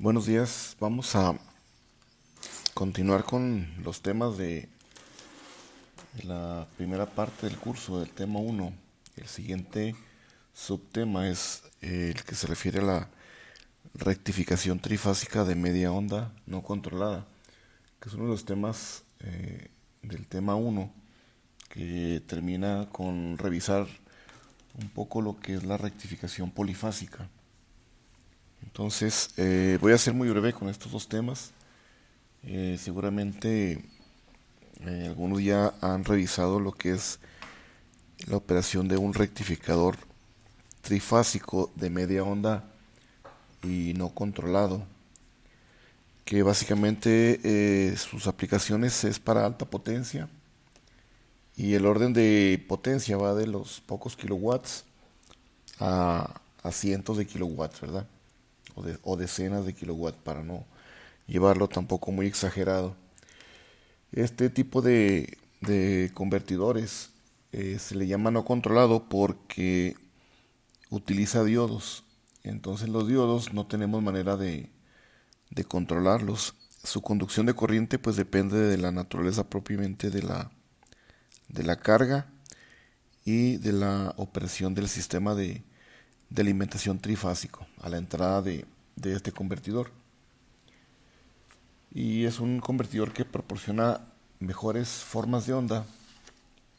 Buenos días, vamos a continuar con los temas de la primera parte del curso del tema uno. El siguiente subtema es el que se refiere a la rectificación trifásica de media onda no controlada, que es uno de los temas del tema uno, que termina con revisar un poco lo que es la rectificación polifásica. Entonces, voy a ser muy breve con estos dos temas. Seguramente algunos ya han revisado lo que es la operación de un rectificador trifásico de media onda y no controlado, que básicamente sus aplicaciones es para alta potencia y el orden de potencia va de los pocos kilowatts a cientos de kilowatts, ¿verdad? O decenas de kilowatts para no llevarlo tampoco muy exagerado. Este tipo de convertidores se le llama no controlado porque utiliza diodos. Entonces los diodos no tenemos manera de controlarlos. Su conducción de corriente pues depende de la naturaleza propiamente de la carga y de la operación del sistema de alimentación trifásico a la entrada de este convertidor. Y es un convertidor que proporciona mejores formas de onda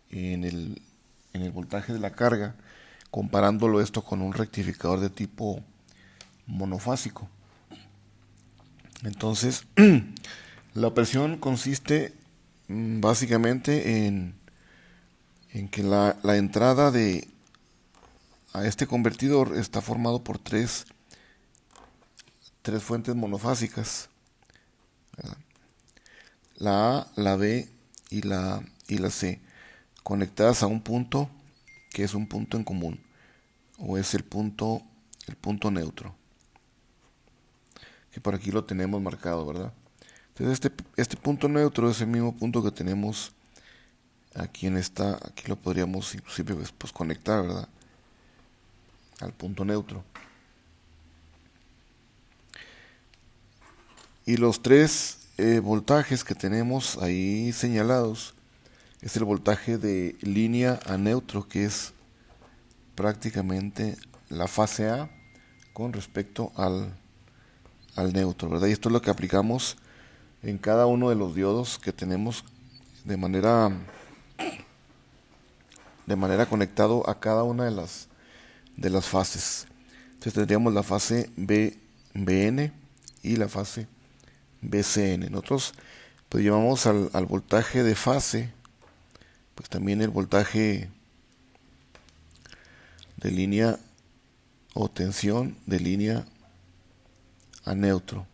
en en el voltaje de la carga, comparándolo esto con un rectificador de tipo monofásico. Entonces, la operación consiste básicamente en que la entrada a este convertidor está formado por tres fuentes monofásicas, la A, la B y la C, conectadas a un punto que es un punto en común, o es el punto neutro, que por aquí lo tenemos marcado, ¿verdad? Entonces este punto neutro es el mismo punto que tenemos aquí aquí lo podríamos inclusive pues conectar, ¿verdad? Al punto neutro. Y los tres voltajes que tenemos ahí señalados es el voltaje de línea a neutro, que es prácticamente la fase A con respecto al neutro, ¿verdad? Y esto es lo que aplicamos en cada uno de los diodos que tenemos de manera conectado a cada una de las fases. Entonces tendríamos la fase BN y la fase BCN. Nosotros pues llamamos al voltaje de fase, pues también el voltaje de línea o tensión de línea a neutro.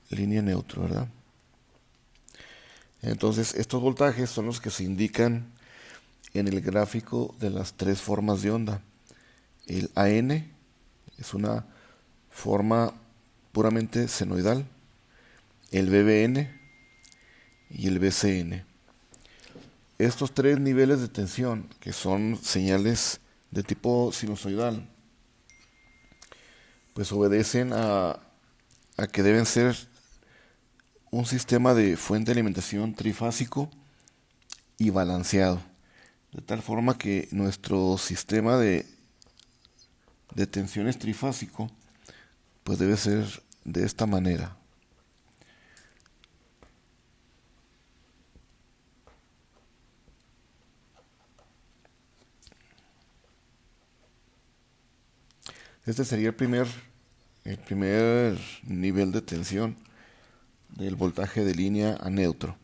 Línea neutro, ¿verdad? Entonces estos voltajes son los que se indican en el gráfico de las tres formas de onda. El AN es una forma puramente senoidal, el BBN y el BCN. Estos tres niveles de tensión, que son señales de tipo sinusoidal, pues obedecen a que deben ser un sistema de fuente de alimentación trifásico y balanceado, de tal forma que nuestro sistema de tensiones trifásico pues debe ser de esta manera. Este sería el primer nivel de tensión del voltaje de línea a neutro,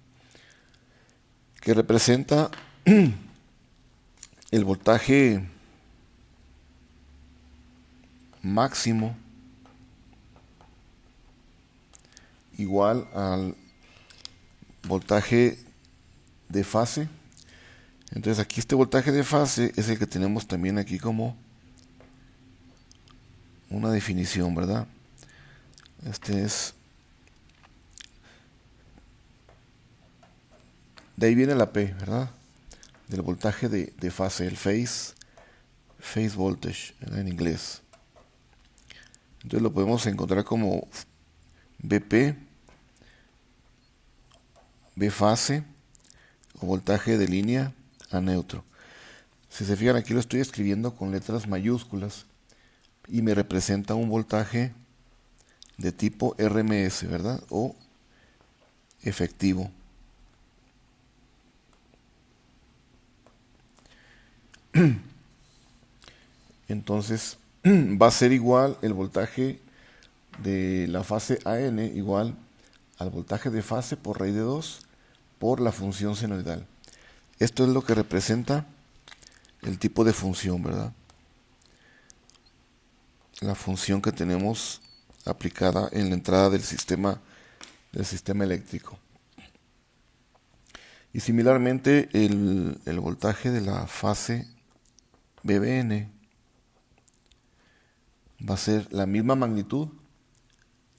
que representa el voltaje máximo igual al voltaje de fase. Entonces aquí este voltaje de fase es el que tenemos también aquí como una definición, ¿verdad? Este es... De ahí viene la P, ¿verdad? Del voltaje de fase, el phase phase voltage en inglés. Entonces lo podemos encontrar como BP, B fase o voltaje de línea a neutro. Si se fijan, aquí lo estoy escribiendo con letras mayúsculas y me representa un voltaje de tipo RMS, ¿verdad? O efectivo. Entonces va a ser igual el voltaje de la fase AN igual al voltaje de fase por raíz de 2 por la función senoidal. Esto es lo que representa el tipo de función, ¿verdad? La función que tenemos aplicada en la entrada del sistema eléctrico. Y similarmente el voltaje de la fase BBN va a ser la misma magnitud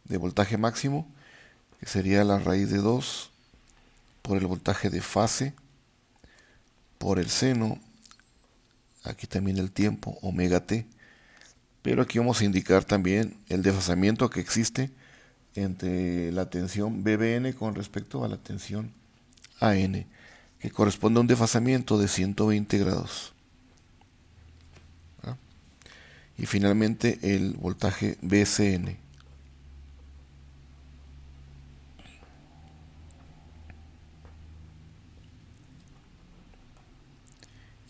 de voltaje máximo, que sería la raíz de 2 por el voltaje de fase por el seno, aquí también el tiempo, omega t. Pero aquí vamos a indicar también el desfasamiento que existe entre la tensión BBN con respecto a la tensión AN, que corresponde a un desfasamiento de 120 grados. ¿Ah? Y finalmente el voltaje BCN.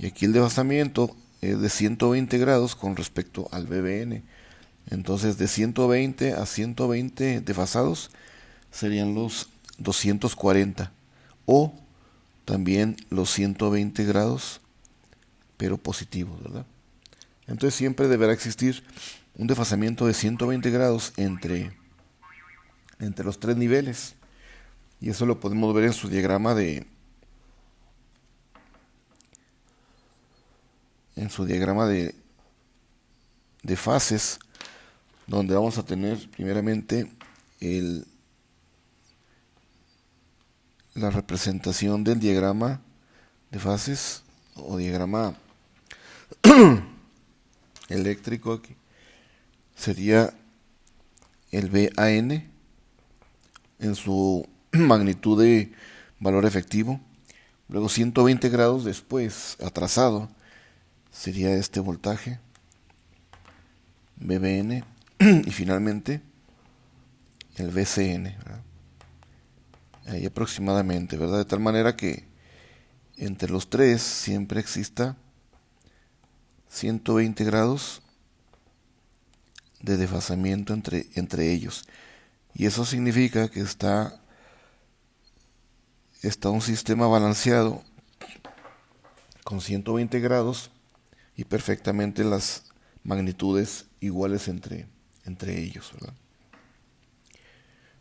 Y aquí el desfasamiento es de 120 grados con respecto al BBN. Entonces de 120 a 120 desfasados serían los 240 o también los 120 grados pero positivos, ¿verdad? Entonces siempre deberá existir un desfasamiento de 120 grados entre los tres niveles, y eso lo podemos ver en su diagrama de fases, donde vamos a tener primeramente la representación del diagrama de fases o diagrama eléctrico. Aquí sería el BAN en su magnitud de valor efectivo. Luego 120 grados después, atrasado, sería este voltaje BBN y finalmente el BCN, ¿verdad? Ahí aproximadamente, ¿verdad? De tal manera que entre los tres siempre exista 120 grados de desfasamiento entre ellos. Y eso significa que está un sistema balanceado con 120 grados y perfectamente las magnitudes iguales entre ellos, ¿verdad?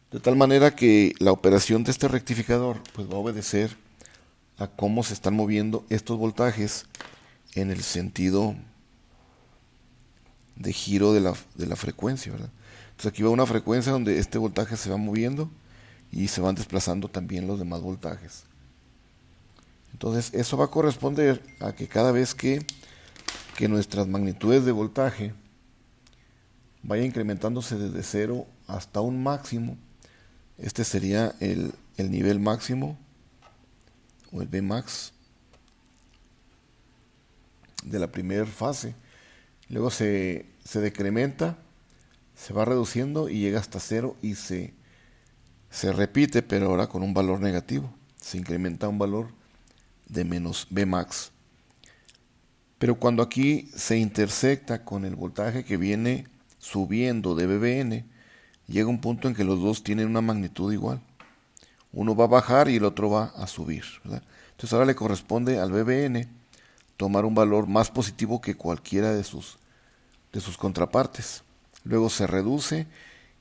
De tal manera que la operación de este rectificador pues va a obedecer a cómo se están moviendo estos voltajes en el sentido de giro de la frecuencia, ¿verdad? Entonces aquí va una frecuencia donde este voltaje se va moviendo y se van desplazando también los demás voltajes. Entonces eso va a corresponder a que cada vez que nuestras magnitudes de voltaje vaya incrementándose desde 0 hasta un máximo, este sería el nivel máximo o el Vmax de la primera fase. Luego se decrementa, se va reduciendo y llega hasta 0 y se repite, pero ahora con un valor negativo. Se incrementa un valor de menos Vmax. Pero cuando aquí se intersecta con el voltaje que viene subiendo de BBN, llega un punto en que los dos tienen una magnitud igual. Uno va a bajar y el otro va a subir, ¿verdad? Entonces ahora le corresponde al BBN tomar un valor más positivo que cualquiera de sus contrapartes. Luego se reduce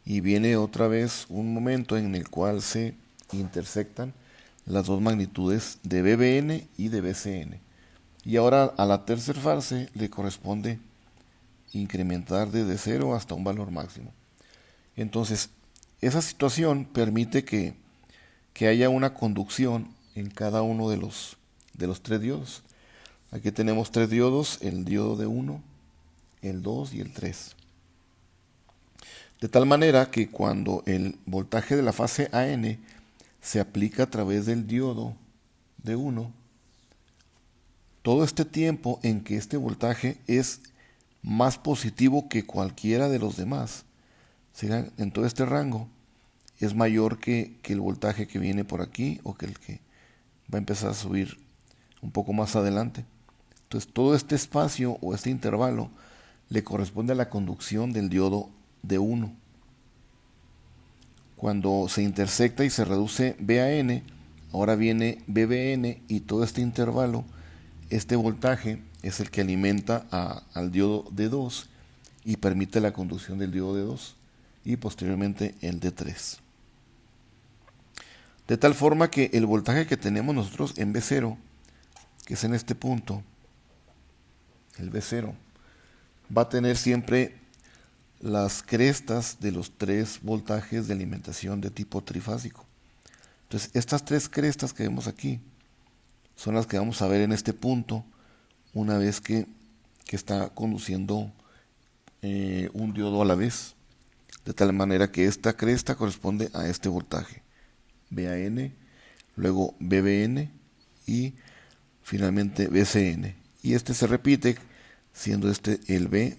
y viene otra vez un momento en el cual se intersectan las dos magnitudes de BBN y de BCN. Y ahora a la tercera fase le corresponde incrementar desde 0 hasta un valor máximo. Entonces, esa situación permite que haya una conducción en cada uno de los tres diodos. Aquí tenemos tres diodos, el diodo de 1, el 2 y el 3. De tal manera que cuando el voltaje de la fase AN se aplica a través del diodo de 1, todo este tiempo en que este voltaje es más positivo que cualquiera de los demás, en todo este rango, es mayor que el voltaje que viene por aquí o que el que va a empezar a subir un poco más adelante. Entonces todo este espacio o este intervalo le corresponde a la conducción del diodo de 1. Cuando se intersecta y se reduce BAN, ahora viene BBN y todo este intervalo, este voltaje es el que alimenta al diodo de 2 y permite la conducción del diodo de 2 y posteriormente el de 3. De tal forma que el voltaje que tenemos nosotros en B0, que es en este punto, el B0, va a tener siempre las crestas de los tres voltajes de alimentación de tipo trifásico. Entonces, estas tres crestas que vemos aquí son las que vamos a ver en este punto una vez que está conduciendo un diodo a la vez. De tal manera que esta cresta corresponde a este voltaje, BAN, luego BBN y finalmente BCN. Y este se repite siendo este el BAN.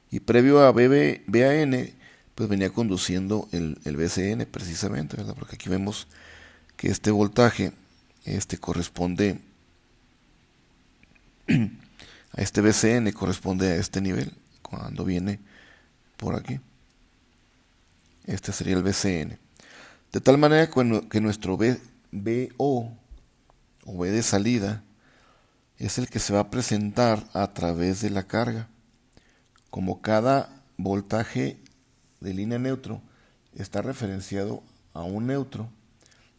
Y previo a BAN, pues venía conduciendo el BCN precisamente, ¿verdad? Porque aquí vemos que este voltaje corresponde a este BCN, corresponde a este nivel cuando viene por aquí. Este sería el BCN. De tal manera que nuestro BO o B de salida es el que se va a presentar a través de la carga. Como cada voltaje de línea neutro está referenciado a un neutro,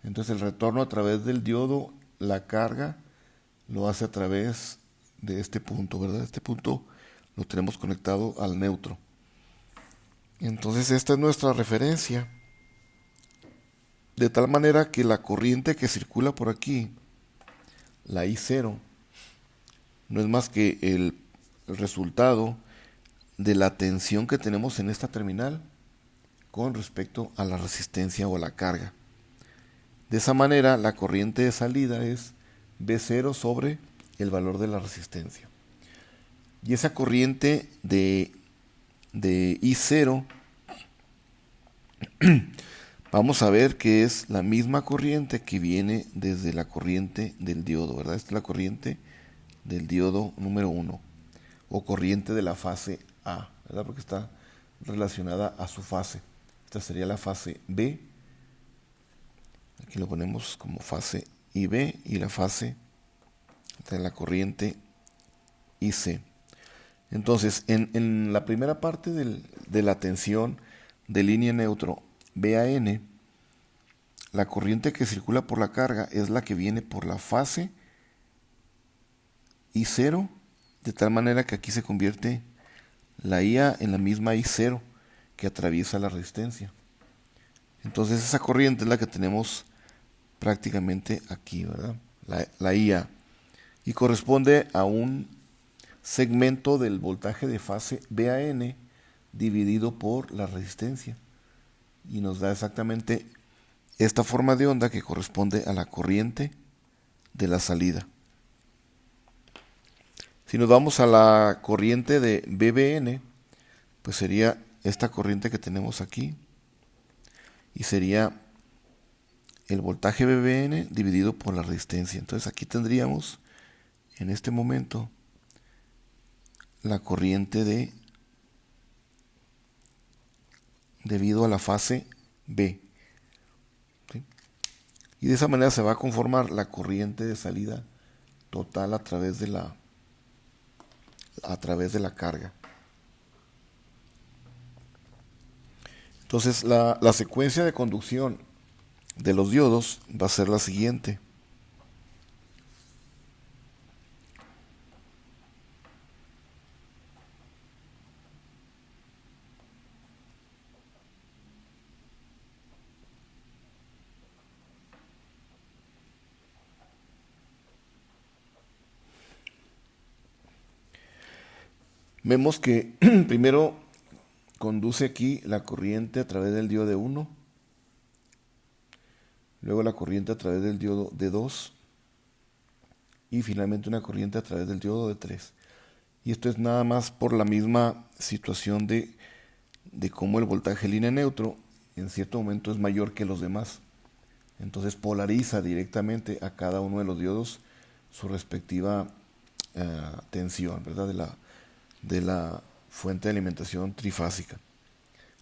entonces el retorno a través del diodo, la carga, lo hace a través de este punto, ¿verdad? Este punto lo tenemos conectado al neutro. Entonces esta es nuestra referencia. De tal manera que la corriente que circula por aquí, la I0, no es más que el resultado de la tensión que tenemos en esta terminal con respecto a la resistencia o a la carga. De esa manera, la corriente de salida es B0 sobre el valor de la resistencia. Y esa corriente de I0, vamos a ver que es la misma corriente que viene desde la corriente del diodo, ¿verdad? Esta es la corriente del diodo número 1, o corriente de la fase A, ¿verdad? Porque está relacionada a su fase. Esta sería la fase B. Aquí lo ponemos como fase IB y la fase de la corriente IC. Entonces, en la primera parte de la tensión de línea neutro BAN, la corriente que circula por la carga es la que viene por la fase I0, de tal manera que aquí se convierte la IA en la misma I0 que atraviesa la resistencia. Entonces esa corriente es la que tenemos prácticamente aquí, ¿verdad? La IA. Y corresponde a un segmento del voltaje de fase BAN dividido por la resistencia. Y nos da exactamente esta forma de onda que corresponde a la corriente de la salida. Si nos vamos a la corriente de BBN, pues sería esta corriente que tenemos aquí. Y sería el voltaje BBN dividido por la resistencia. Entonces aquí tendríamos en este momento la corriente debido a la fase B. ¿Sí? Y de esa manera se va a conformar la corriente de salida total a través de la carga. Entonces la secuencia de conducción de los diodos va a ser la siguiente. Vemos que primero conduce aquí la corriente a través del diodo de 1, luego la corriente a través del diodo de 2 y finalmente una corriente a través del diodo de 3. Y esto es nada más por la misma situación de cómo el voltaje línea neutro en cierto momento es mayor que los demás. Entonces polariza directamente a cada uno de los diodos su respectiva tensión, ¿verdad? De la fuente de alimentación trifásica.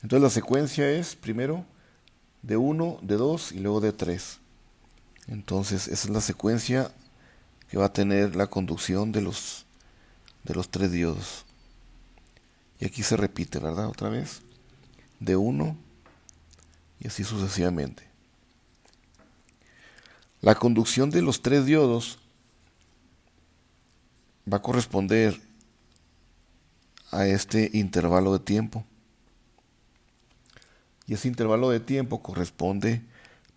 Entonces la secuencia es primero de 1, de 2 y luego de 3. Entonces esa es la secuencia que va a tener la conducción de los 3 diodos. Y aquí se repite, ¿verdad? Otra vez. De 1 y así sucesivamente. La conducción de los 3 diodos va a corresponder a este intervalo de tiempo. Y ese intervalo de tiempo corresponde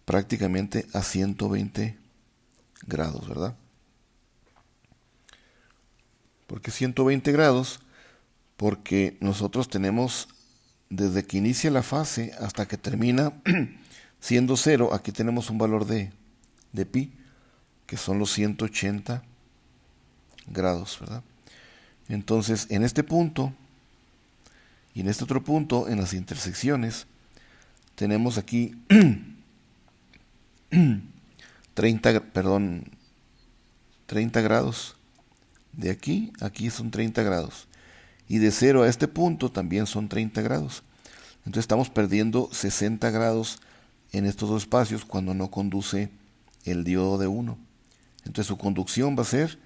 prácticamente a 120 grados, ¿verdad? ¿Por qué 120 grados? Porque nosotros tenemos, desde que inicia la fase hasta que termina siendo 0, aquí tenemos un valor de pi, que son los 180 grados, ¿verdad? Entonces, en este punto y en este otro punto, en las intersecciones, tenemos aquí 30 grados. De aquí a aquí son 30 grados. Y de 0 a este punto también son 30 grados. Entonces estamos perdiendo 60 grados en estos dos espacios cuando no conduce el diodo de 1. Entonces su conducción va a ser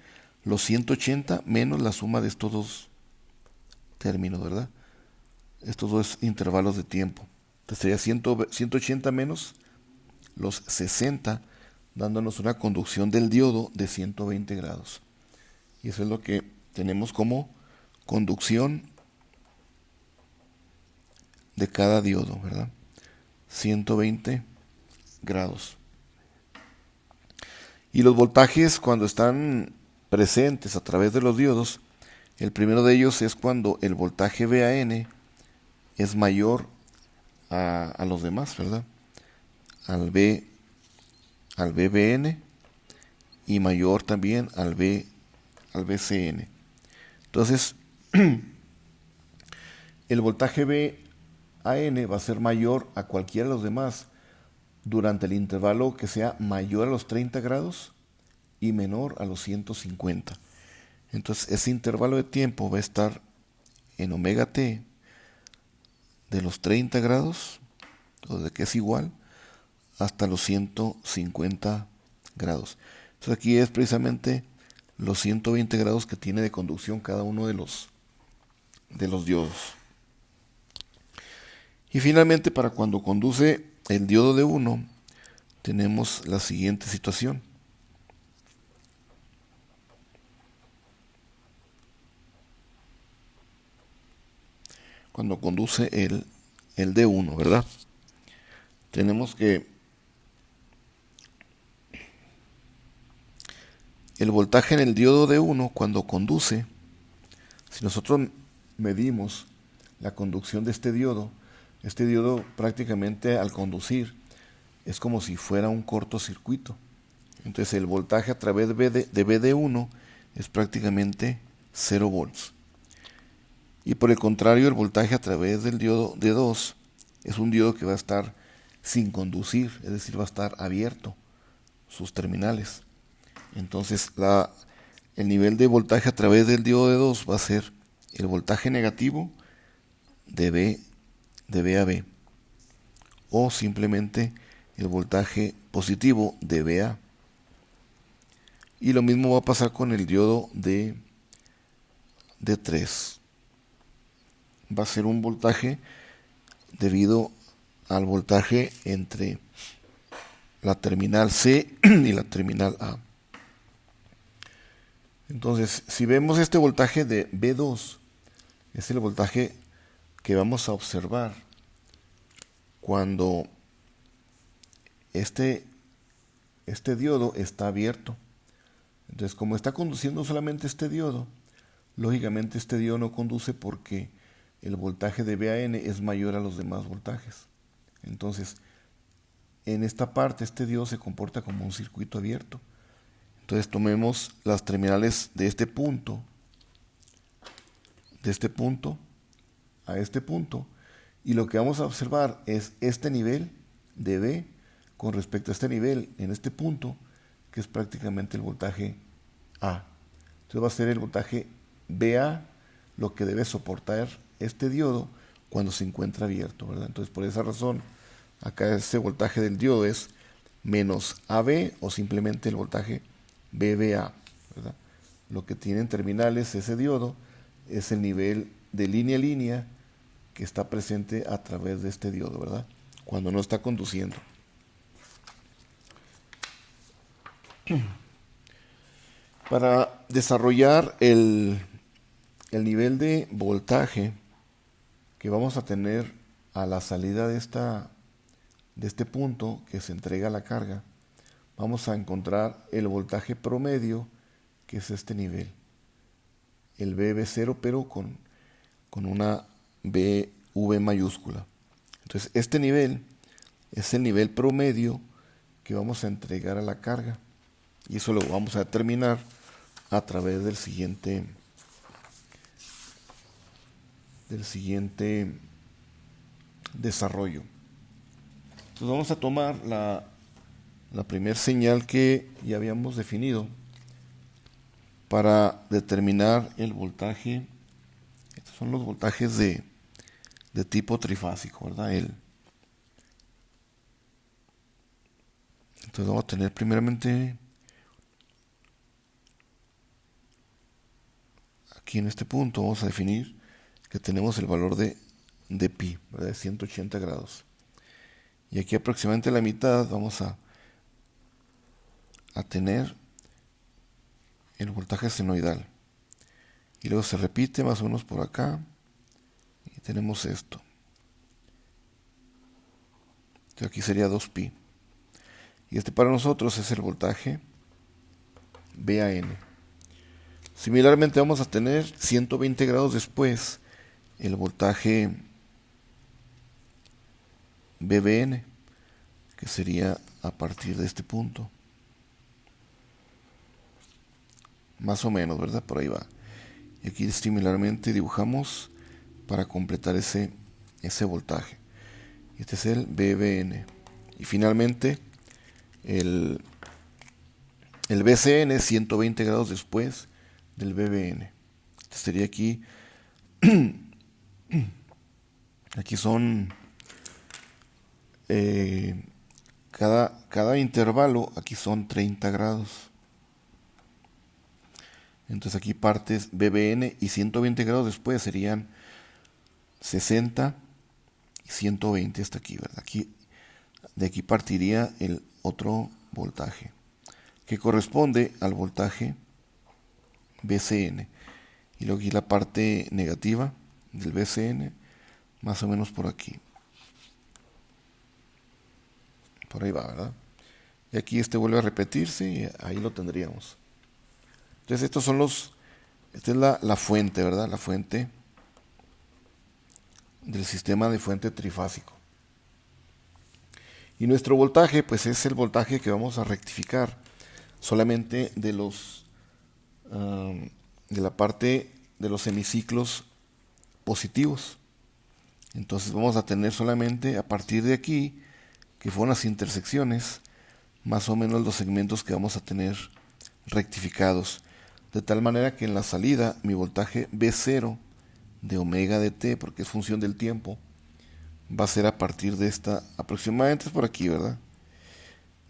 los 180 menos la suma de estos dos términos, ¿verdad? Estos dos intervalos de tiempo. Entonces sería 180 menos los 60, dándonos una conducción del diodo de 120 grados. Y eso es lo que tenemos como conducción de cada diodo, ¿verdad? 120 grados. Y los voltajes, cuando están presentes a través de los diodos, el primero de ellos es cuando el voltaje VAN es mayor a los demás, ¿verdad? Al VBN y mayor también al VCN. Entonces, el voltaje VAN va a ser mayor a cualquiera de los demás durante el intervalo que sea mayor a los 30 grados y menor a los 150. Entonces, ese intervalo de tiempo va a estar en omega t de los 30 grados, o de que es igual, hasta los 150 grados. Entonces aquí es precisamente los 120 grados que tiene de conducción cada uno de los diodos. Y finalmente, para cuando conduce el diodo de 1, tenemos la siguiente situación. Cuando conduce el D1, ¿verdad? Tenemos que el voltaje en el diodo D1 cuando conduce, si nosotros medimos la conducción de este diodo prácticamente al conducir es como si fuera un cortocircuito. Entonces el voltaje a través de BD1 es prácticamente 0 volts. Y por el contrario, el voltaje a través del diodo D2 es un diodo que va a estar sin conducir, es decir, va a estar abierto sus terminales. Entonces el nivel de voltaje a través del diodo D2 va a ser el voltaje negativo de B a B, o simplemente el voltaje positivo de BA. Y lo mismo va a pasar con el diodo de 3. Va a ser un voltaje debido al voltaje entre la terminal C y la terminal A. Entonces, si vemos este voltaje de B2, es el voltaje que vamos a observar cuando este diodo está abierto. Entonces, como está conduciendo solamente este diodo, Lógicamente este diodo no conduce porque el voltaje de VAN es mayor a los demás voltajes. Entonces, en esta parte este diodo se comporta como un circuito abierto. Entonces tomemos las terminales de este punto a este punto, y lo que vamos a observar es este nivel de V con respecto a este nivel en este punto, que es prácticamente el voltaje A. Entonces va a ser el voltaje VA lo que debe soportar este diodo cuando se encuentra abierto, ¿verdad? Entonces por esa razón acá ese voltaje del diodo es menos AB o simplemente el voltaje VBA, ¿verdad? Lo que tiene en terminales ese diodo es el nivel de línea a línea que está presente a través de este diodo, ¿verdad? Cuando no está conduciendo. Para desarrollar el nivel de voltaje que vamos a tener a la salida de este punto que se entrega la carga, vamos a encontrar el voltaje promedio, que es este nivel, el VB0, pero con una VV mayúscula. Entonces este nivel es el nivel promedio que vamos a entregar a la carga, y eso lo vamos a determinar a través del siguiente desarrollo. Entonces vamos a tomar la primera señal que ya habíamos definido para determinar el voltaje. Estos son los voltajes de tipo trifásico, ¿verdad? Entonces vamos a tener primeramente aquí en este punto, vamos a definir que tenemos el valor de pi, ¿verdad? De 180 grados. Y aquí aproximadamente la mitad vamos a tener el voltaje senoidal. Y luego se repite más o menos por acá. Y tenemos esto. Entonces aquí sería 2pi. Y este para nosotros es el voltaje VAN. Similarmente vamos a tener 120 grados después el voltaje VBN, que sería a partir de este punto. Más o menos, ¿verdad? Por ahí va. Y aquí similarmente dibujamos para completar ese voltaje. Este es el VBN. Y finalmente el VCN 120 grados después del VBN. Este sería aquí. Aquí son cada intervalo, aquí son 30 grados. Entonces aquí partes VBN y 120 grados después serían 60 y 120 hasta aquí, ¿verdad? De aquí partiría el otro voltaje, que corresponde al voltaje VCN. Y luego aquí la parte negativa del VCN, más o menos por aquí. Por ahí va, ¿verdad? Y aquí vuelve a repetirse y ahí lo tendríamos. Entonces estos son esta es la fuente, ¿verdad? La fuente del sistema de fuente trifásico. Y nuestro voltaje, pues es el voltaje que vamos a rectificar solamente de la parte de los semiciclos positivos. Entonces vamos a tener solamente a partir de aquí, que fueron las intersecciones, más o menos los segmentos que vamos a tener rectificados. De tal manera que en la salida mi voltaje V0 de omega de t, porque es función del tiempo, va a ser a partir de esta, aproximadamente es por aquí, ¿verdad?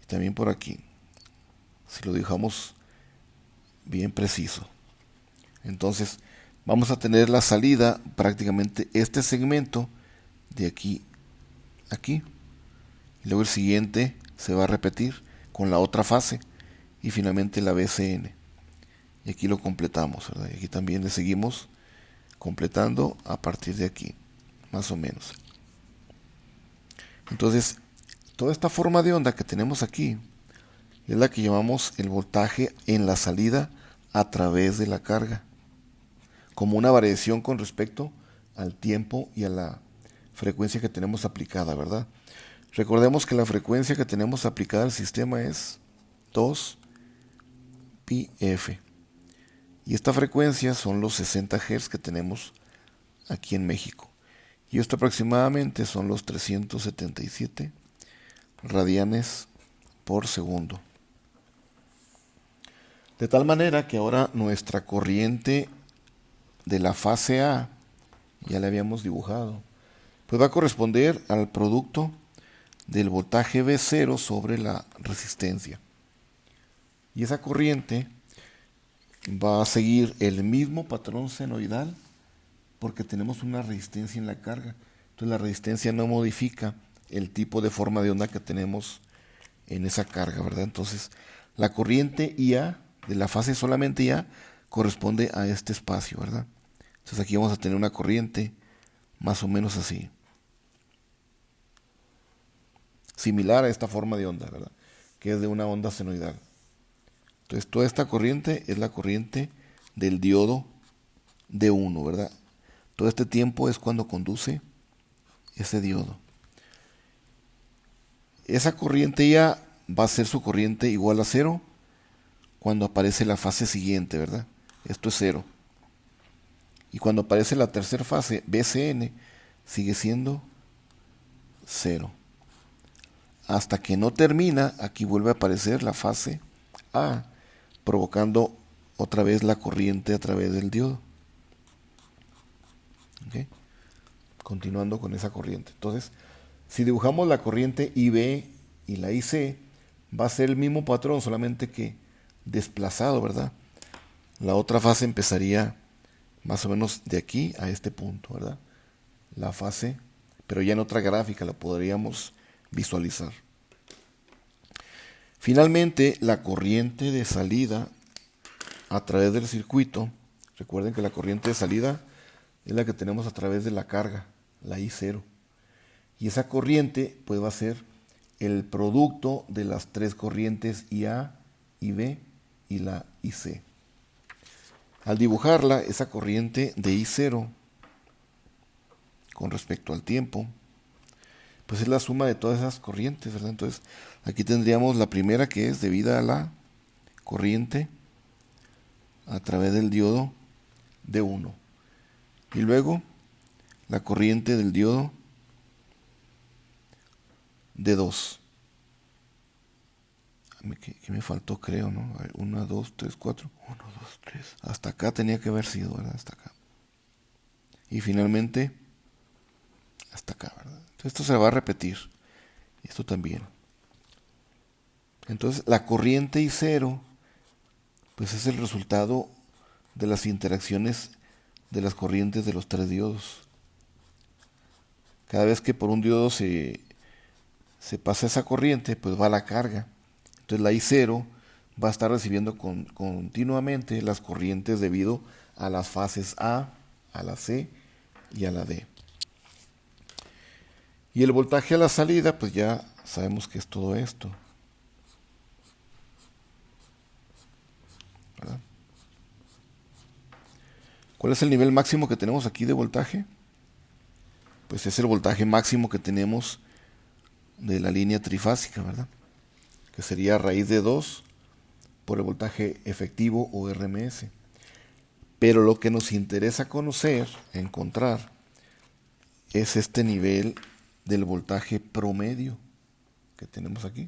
Y también por aquí, si lo dejamos bien preciso. Entonces vamos a tener la salida prácticamente este segmento de aquí a aquí. Y luego el siguiente se va a repetir con la otra fase y finalmente la VCN. Y aquí lo completamos, ¿verdad? Y aquí también le seguimos completando a partir de aquí, más o menos. Entonces, toda esta forma de onda que tenemos aquí es la que llamamos el voltaje en la salida a través de la carga. como una variación con respecto al tiempo y a la frecuencia que tenemos aplicada, ¿verdad? Recordemos que la frecuencia que tenemos aplicada al sistema es 2 pi f. Y esta frecuencia son los 60 Hz que tenemos aquí en México. Y esto aproximadamente son los 377 radianes por segundo. De tal manera que ahora nuestra corriente de la fase A, ya la habíamos dibujado, pues va a corresponder al producto del voltaje V0 sobre la resistencia. Y esa corriente va a seguir el mismo patrón senoidal porque tenemos una resistencia en la carga. Entonces la resistencia no modifica el tipo de forma de onda que tenemos en esa carga, ¿verdad? Entonces la corriente IA de la fase solamente IA corresponde a este espacio, ¿verdad? Entonces aquí vamos a tener una corriente más o menos así, similar a esta forma de onda, ¿verdad? Que es de una onda senoidal. Entonces toda esta corriente es la corriente del diodo D1, ¿verdad? Todo este tiempo es cuando conduce ese diodo. Esa corriente ya va a ser su corriente igual a cero cuando aparece la fase siguiente, ¿verdad? Esto es cero. Y cuando aparece la tercera fase, BCN, sigue siendo cero. Hasta que no termina, aquí vuelve a aparecer la fase A, provocando otra vez la corriente a través del diodo. ¿Okay? Continuando con esa corriente. Entonces, si dibujamos la corriente IB y la IC, va a ser el mismo patrón, solamente que desplazado, ¿verdad? La otra fase empezaría más o menos de aquí a este punto, ¿verdad? La fase, pero ya en otra gráfica la podríamos visualizar. Finalmente, la corriente de salida a través del circuito, recuerden que la corriente de salida es la que tenemos a través de la carga, la I0. Y esa corriente pues va a ser el producto de las tres corrientes IA, IB y la IC. Al dibujarla, esa corriente de I0 con respecto al tiempo, pues es la suma de todas esas corrientes, ¿verdad? Entonces, aquí tendríamos la primera que es debida a la corriente a través del diodo D1. Y luego, la corriente del diodo D2. ¿Qué me faltó? Creo, ¿no? A ver, 1, 2, 3, 4. 1, 2, 3. Hasta acá tenía que haber sido, ¿verdad? Hasta acá. Y finalmente, hasta acá, ¿verdad? Entonces, esto se va a repetir. Esto también. Entonces, la corriente I0, pues es el resultado de las interacciones de las corrientes de los tres diodos. Cada vez que por un diodo se pasa esa corriente, pues va la carga. Entonces la I0 va a estar recibiendo continuamente las corrientes debido a las fases A, a la C y a la D. Y el voltaje a la salida, pues ya sabemos que es todo esto, ¿verdad? ¿Cuál es el nivel máximo que tenemos aquí de voltaje? Pues es el voltaje máximo que tenemos de la línea trifásica, ¿verdad? Que sería raíz de 2 por el voltaje efectivo o RMS. Pero lo que nos interesa conocer, encontrar, es este nivel del voltaje promedio que tenemos aquí.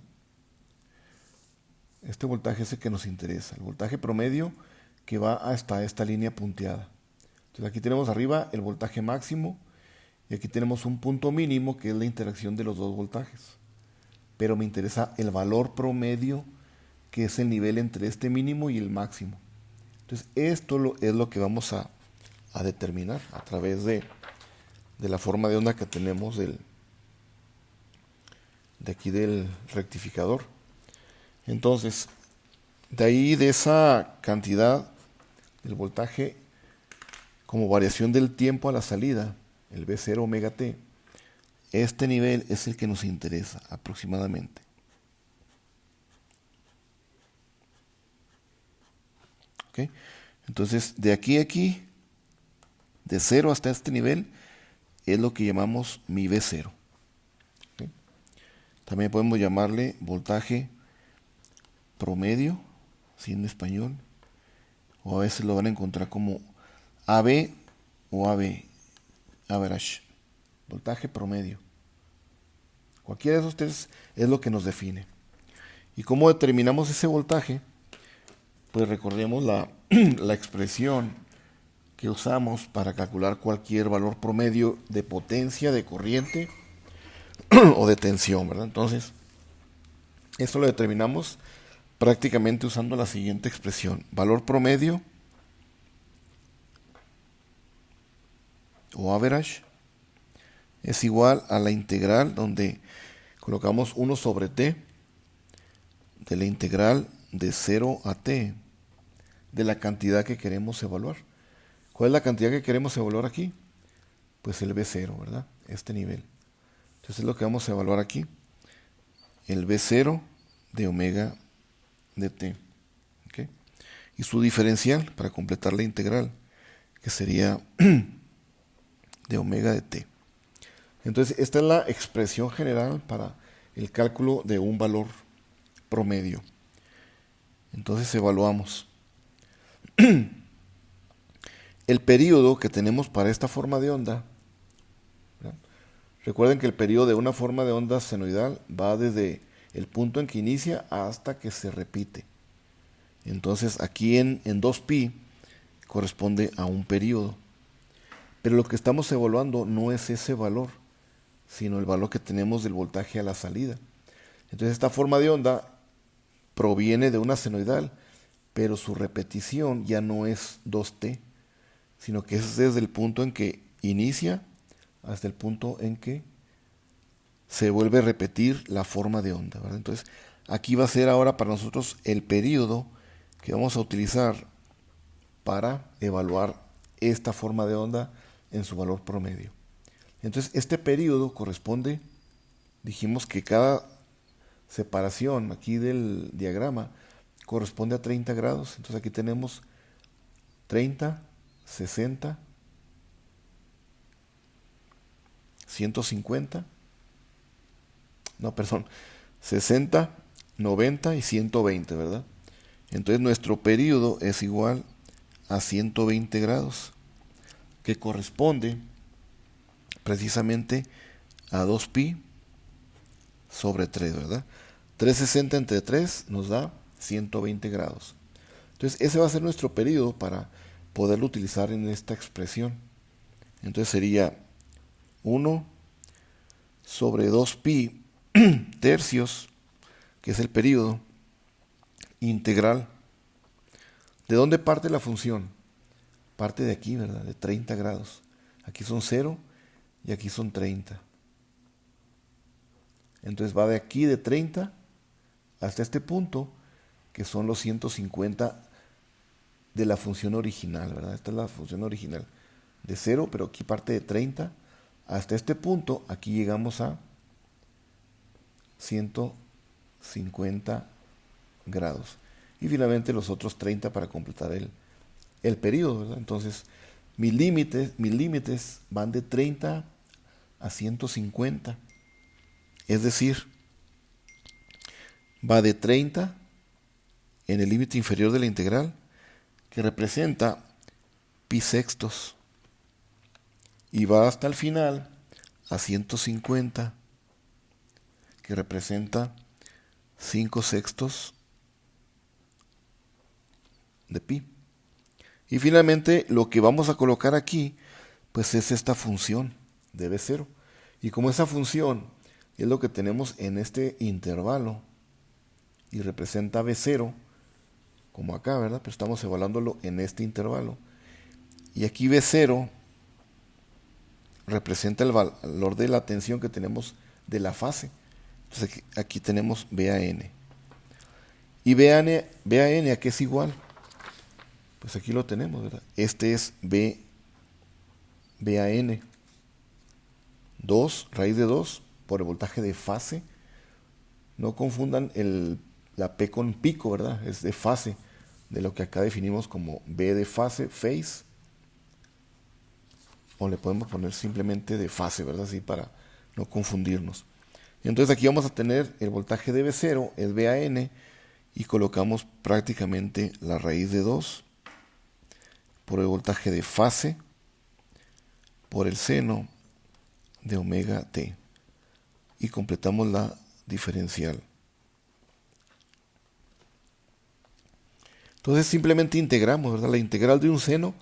Este voltaje es el que nos interesa, el voltaje promedio que va hasta esta línea punteada. Entonces aquí tenemos arriba el voltaje máximo y aquí tenemos un punto mínimo que es la interacción de los dos voltajes. Pero me interesa el valor promedio, que es el nivel entre este mínimo y el máximo. Entonces esto es lo que vamos a determinar a través de la forma de onda que tenemos de aquí del rectificador. Entonces, de ahí de esa cantidad del voltaje como variación del tiempo a la salida, el V0 omega t, este nivel es el que nos interesa aproximadamente. ¿Okay? Entonces, de aquí a aquí de 0 hasta este nivel es lo que llamamos mi V0. ¿Okay? También podemos llamarle voltaje promedio, ¿sí? En español, o a veces lo van a encontrar como AB o AB, average, voltaje promedio. Cualquiera de esos tres es lo que nos define. ¿Y cómo determinamos ese voltaje? Pues recordemos la expresión que usamos para calcular cualquier valor promedio de potencia, de corriente o de tensión, ¿verdad? Entonces, esto lo determinamos prácticamente usando la siguiente expresión. Valor promedio o average es igual a la integral donde colocamos 1 sobre t de la integral de 0 a t de la cantidad que queremos evaluar. ¿Cuál es la cantidad que queremos evaluar aquí? Pues el V0, ¿verdad? Este nivel. Entonces es lo que vamos a evaluar aquí. El V0 de omega de t. ¿Okay? Y su diferencial para completar la integral, que sería de omega de t. Entonces esta es la expresión general para el cálculo de un valor promedio. Entonces evaluamos el período que tenemos para esta forma de onda. ¿Verdad? Recuerden que el período de una forma de onda senoidal va desde el punto en que inicia hasta que se repite. Entonces aquí en 2pi corresponde a un período. Pero lo que estamos evaluando no es ese valor, sino el valor que tenemos del voltaje a la salida. Entonces esta forma de onda proviene de una senoidal, pero su repetición ya no es 2t, sino que es desde el punto en que inicia hasta el punto en que se vuelve a repetir la forma de onda, ¿verdad? Entonces aquí va a ser ahora para nosotros el período que vamos a utilizar para evaluar esta forma de onda en su valor promedio. Entonces este período corresponde, dijimos que cada separación aquí del diagrama corresponde a 30 grados. Entonces aquí tenemos 30, 60, 150, no, perdón, 60, 90 y 120, ¿verdad? Entonces nuestro período es igual a 120 grados, que corresponde precisamente a 2pi sobre 3, ¿verdad? 360 entre 3 nos da 120 grados. Entonces ese va a ser nuestro período para poderlo utilizar en esta expresión. Entonces sería 1 sobre 2pi tercios, que es el período integral. ¿De dónde parte la función? Parte de aquí, ¿verdad? De 30 grados. Aquí son 0 y aquí son 30. Entonces va de aquí de 30 hasta este punto, que son los 150 de la función original, ¿verdad? Esta es la función original de 0, pero aquí parte de 30 hasta este punto. Aquí llegamos a 150 grados. Y finalmente los otros 30 para completar el periodo, ¿verdad? Entonces mis límites van de 30 a 150. Es decir, va de 30 en el límite inferior de la integral, que representa pi sextos, y va hasta el final a 150, que representa 5 sextos de pi. Y finalmente lo que vamos a colocar aquí, pues es esta función de V0. Y como esa función es lo que tenemos en este intervalo y representa V0, como acá, ¿verdad? Pero estamos evaluándolo en este intervalo. Y aquí V0 representa el valor de la tensión que tenemos de la fase. Entonces aquí tenemos VAN. ¿Y VAN a qué es igual? Pues aquí lo tenemos, ¿verdad? Este es VAN. 2, raíz de 2, por el voltaje de fase. No confundan la P con pico, ¿verdad? Es de fase, de lo que acá definimos como V de fase, phase, o le podemos poner simplemente de fase, ¿verdad? Así para no confundirnos. Entonces aquí vamos a tener el voltaje de V0, es VAN, y colocamos prácticamente la raíz de 2 por el voltaje de fase por el seno de omega t, y completamos la diferencial. Entonces simplemente integramos, ¿verdad? La integral de un seno,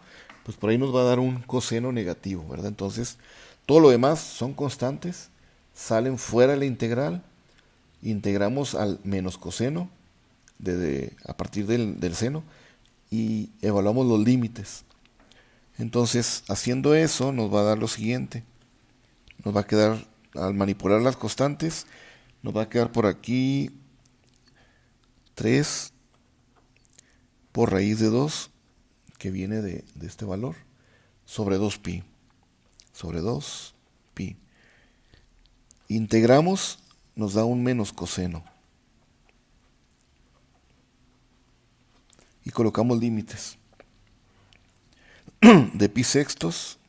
pues por ahí nos va a dar un coseno negativo, ¿verdad? Entonces todo lo demás son constantes, salen fuera de la integral, integramos al menos coseno a partir del seno y evaluamos los límites. Entonces, haciendo eso, nos va a dar lo siguiente. Nos va a quedar, al manipular las constantes, nos va a quedar por aquí 3 por raíz de 2, que viene de este valor, sobre 2pi. Sobre 2pi. Integramos, nos da un menos coseno. Y colocamos límites. De pi sextos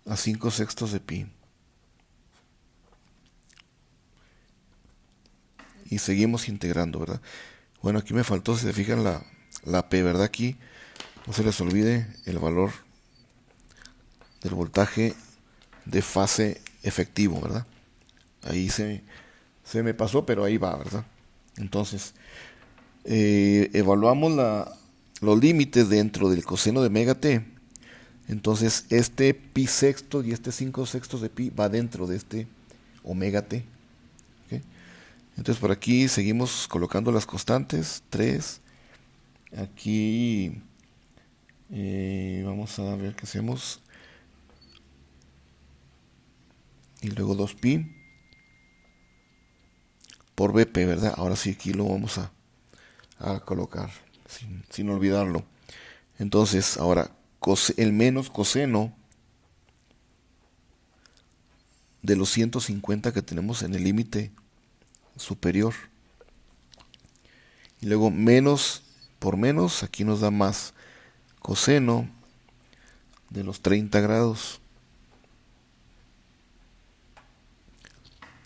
a 5 sextos de pi. Y seguimos integrando, ¿verdad? Bueno, aquí me faltó, si se fijan, la P, ¿verdad? Aquí no se les olvide el valor del voltaje de fase efectivo, ¿verdad? Ahí se me pasó, pero ahí va, ¿verdad? Entonces, evaluamos los límites dentro del coseno de omega t. Entonces, este pi sexto y este 5 sextos de pi va dentro de este omega t. ¿Okay? Entonces, por aquí seguimos colocando las constantes. 3. Aquí vamos a ver qué hacemos. Y luego 2pi por bp, ¿verdad? Ahora sí, aquí lo vamos a colocar sin olvidarlo. Entonces, ahora el menos coseno de los 150 que tenemos en el límite superior. Y luego menos por menos, aquí nos da más coseno de los 30 grados.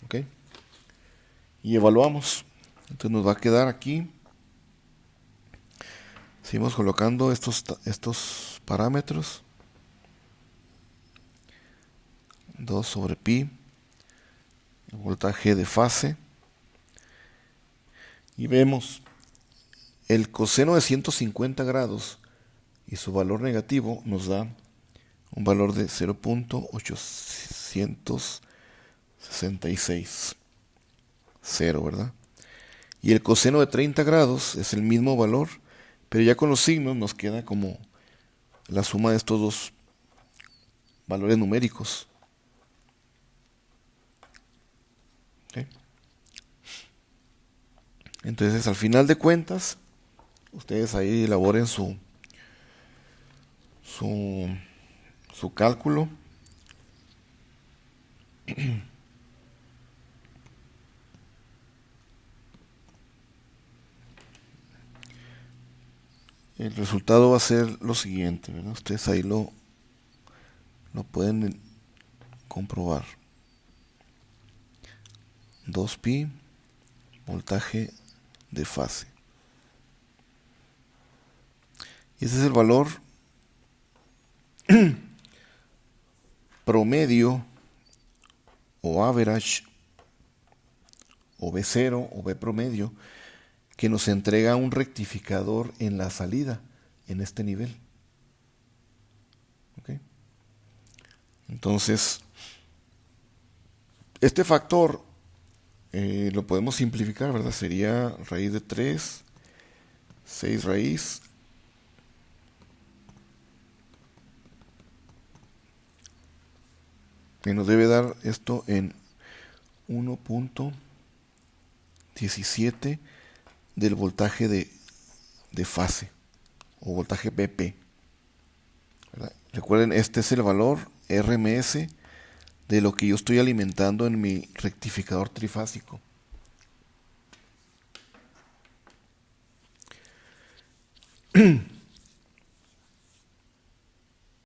¿Ok? Y evaluamos. Entonces nos va a quedar aquí. Seguimos colocando estos parámetros. 2 sobre pi, el voltaje de fase. Y vemos el coseno de 150 grados y su valor negativo nos da un valor de 0.866. 0, ¿verdad? Y el coseno de 30 grados es el mismo valor, pero ya con los signos nos queda como la suma de estos dos valores numéricos. ¿Okay? Entonces, al final de cuentas, ustedes ahí elaboren su cálculo. El resultado va a ser lo siguiente, ¿verdad? Ustedes ahí lo pueden comprobar. 2pi, voltaje de fase. Y ese es el valor promedio o average o B0 o B promedio que nos entrega un rectificador en la salida en este nivel. ¿Okay? Entonces, este factor lo podemos simplificar, ¿verdad? Sería raíz de 3, 6 raíz, y nos debe dar esto en 1.17 del voltaje de fase o voltaje BP, ¿verdad? Recuerden, este es el valor RMS de lo que yo estoy alimentando en mi rectificador trifásico.